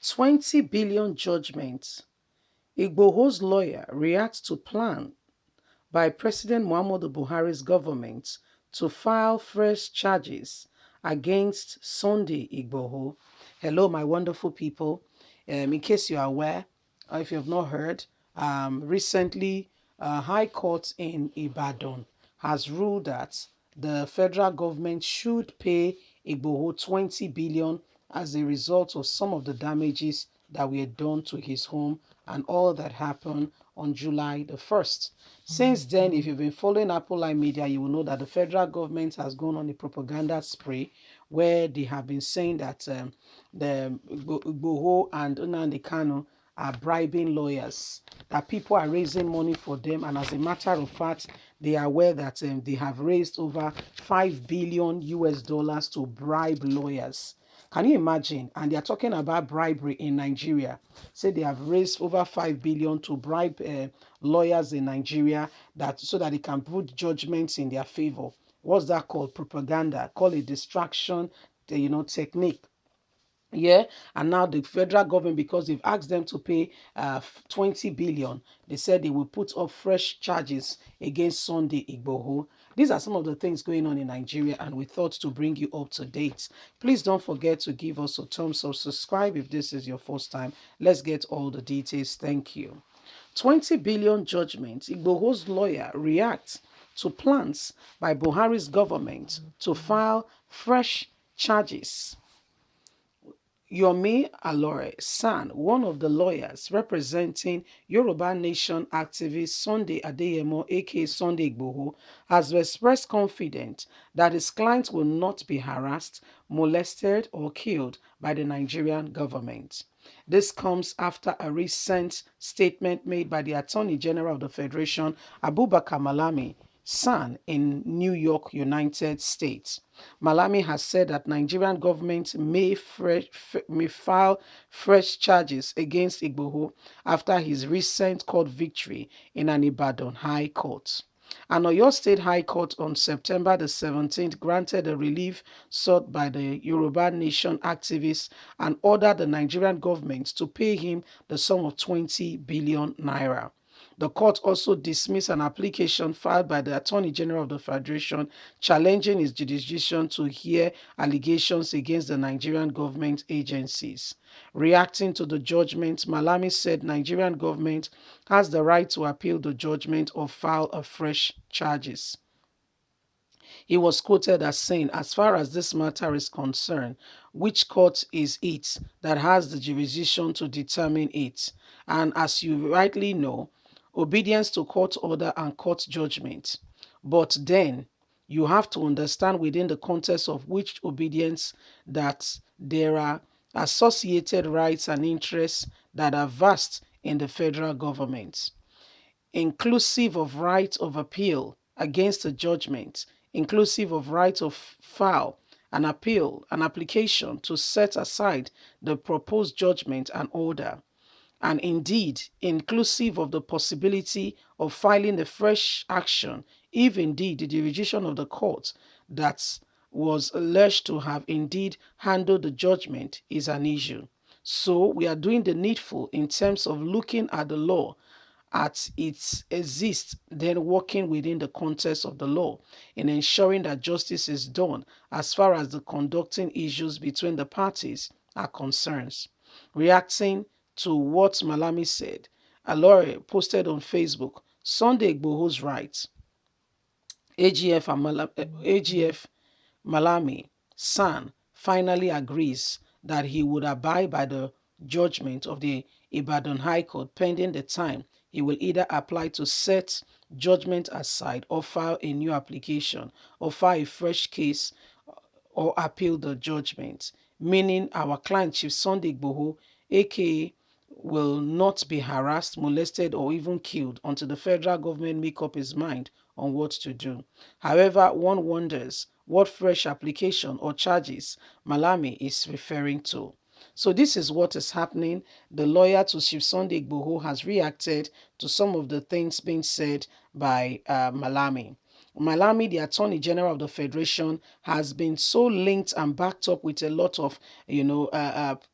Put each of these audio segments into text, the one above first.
20 billion judgment. Igboho's lawyer reacts to plan by President Muhammadu Buhari's government to file fresh charges against Sunday Igboho. Hello, my wonderful people. In case you are aware, or if you have not heard, recently, High Court in Ibadan has ruled that the federal government should pay Igboho 20 billion as a result of some of the damages that were done to his home and all that happened on July the 1st. Since then, if you've been following Apple Line Media, you will know that the federal government has gone on a propaganda spree where they have been saying that the Igboho and Nnamdi Kanu are bribing lawyers, that people are raising money for them, and as a matter of fact, they are aware that they have raised over 5 billion US dollars to bribe lawyers. Can you imagine? And they are talking about bribery in Nigeria. Say they have raised over 5 billion to bribe lawyers in Nigeria that so that they can put judgments in their favor. What's that called? Propaganda. Call it distraction, technique. Yeah, and now the federal government, because they've asked them to pay 20 billion, they said they will put up fresh charges against Sunday Igboho. These are some of the things going on in Nigeria, and we thought to bring you up to date. Please don't forget to give us a thumbs up, subscribe if this is your first time. Let's get all the details. Thank you. 20 billion judgment. Igboho's lawyer reacts to plans by Buhari's government to file fresh charges. Yomi Alore San, one of the lawyers representing Yoruba Nation activist Sunday Adeyemo, aka Sunday Igboho, has expressed confidence that his clients will not be harassed, molested, or killed by the Nigerian government. This comes after a recent statement made by the Attorney General of the Federation, Abubakar Malami, San, in New York, United States. Malami has said that Nigerian government may file fresh charges against Igboho after his recent court victory in an Ibadan High Court. An Oyo State High Court on September the 17th granted the relief sought by the Yoruba Nation activists and ordered the Nigerian government to pay him the sum of 20 billion naira. The court also dismissed an application filed by the Attorney General of the Federation challenging his jurisdiction to hear allegations against the Nigerian government agencies. Reacting to the judgment, Malami said Nigerian government has the right to appeal the judgment or file afresh charges. He was quoted as saying, as far as this matter is concerned, which court is it that has the jurisdiction to determine it? And as you rightly know, obedience to court order and court judgment. But then you have to understand within the context of which obedience that there are associated rights and interests that are vast in the federal government, inclusive of right of appeal against a judgment, inclusive of right of file, an appeal, an application to set aside the proposed judgment and order, and indeed inclusive of the possibility of filing a fresh action if indeed the jurisdiction of the court that was alleged to have indeed handled the judgment is an issue. So we are doing the needful in terms of looking at the law at its exists, then working within the context of the law in ensuring that justice is done as far as the conducting issues between the parties are concerned. Reacting to what Malami said, Alore posted on Facebook, Sunday Igboho's rights. AGF Malami San finally agrees that he would abide by the judgment of the Ibadan High Court pending the time he will either apply to set judgment aside or file a new application or file a fresh case or appeal the judgment, meaning our client Chief Sunday Igboho, aka, will not be harassed, molested, or even killed until the federal government make up its mind on what to do. However, one wonders what fresh application or charges Malami is referring to. So this is what is happening. The lawyer to Chief Sunday Igboho has reacted to some of the things being said by Malami. Malami, the Attorney General of the Federation, has been so linked and backed up with a lot of,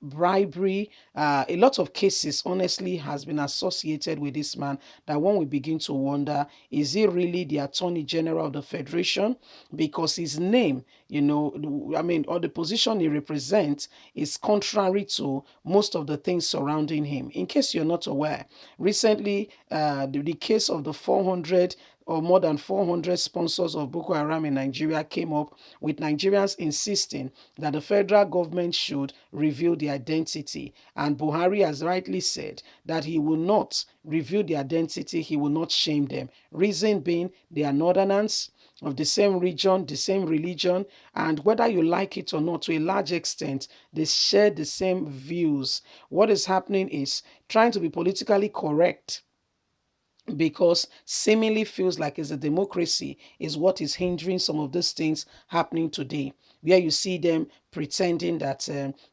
bribery. A lot of cases, honestly, has been associated with this man that one will begin to wonder, is he really the Attorney General of the Federation? Because his name, or the position he represents is contrary to most of the things surrounding him. In case you're not aware, recently, the case of the 400 or more than 400 sponsors of Boko Haram in Nigeria came up, with Nigerians insisting that the federal government should reveal the identity. And Buhari has rightly said that he will not reveal the identity, he will not shame them. Reason being, they are northerners of the same region, the same religion, and whether you like it or not, to a large extent, they share the same views. What is happening is trying to be politically correct, because seemingly feels like it's a democracy, is what is hindering some of these things happening today, where you see them pretending that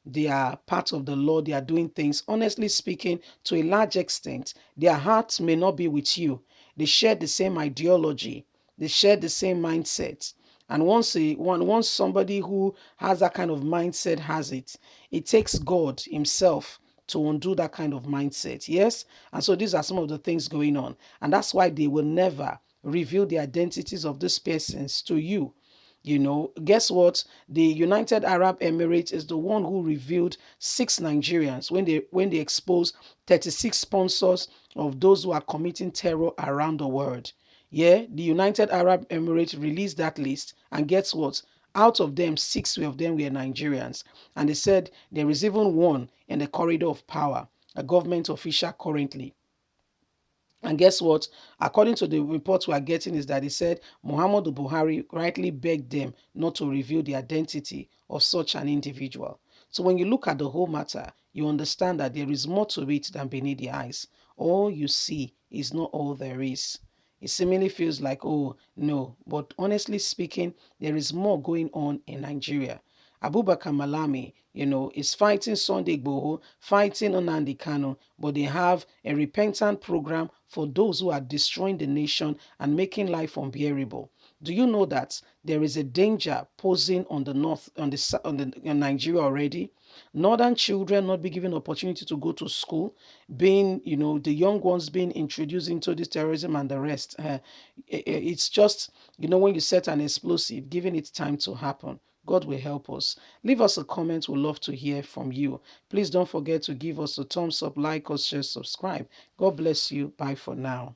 they are part of the law, they are doing things. Honestly speaking, to a large extent, their hearts may not be with you. They share the same ideology, they share the same mindset. And once somebody who has that kind of mindset has it, it takes God Himself to undo that kind of mindset. Yes? And so these are some of the things going on. And that's why they will never reveal the identities of these persons to you. Guess what? The United Arab Emirates is the one who revealed 6 Nigerians when they exposed 36 sponsors of those who are committing terror around the world. Yeah, the United Arab Emirates released that list, and guess what? Out of them, 6 of them were Nigerians. And they said there is even one in the corridor of power, a government official currently. And guess what? According to the reports we are getting, is that he said Muhammadu Buhari rightly begged them not to reveal the identity of such an individual. So when you look at the whole matter, you understand that there is more to it than beneath the eyes. All you see is not all there is. It seemingly feels like, oh, no. But honestly speaking, there is more going on in Nigeria. Abubakar Malami, is fighting Sunday Igboho, fighting Nnamdi Kanu, but they have a repentant program for those who are destroying the nation and making life unbearable. Do you know that there is a danger posing on the north, on Nigeria already? Northern children not be given opportunity to go to school, being, the young ones being introduced into this terrorism and the rest. It's just, when you set an explosive, giving it time to happen. God will help us. Leave us a comment. We'd love to hear from you. Please don't forget to give us a thumbs up, like us, share, subscribe. God bless you. Bye for now.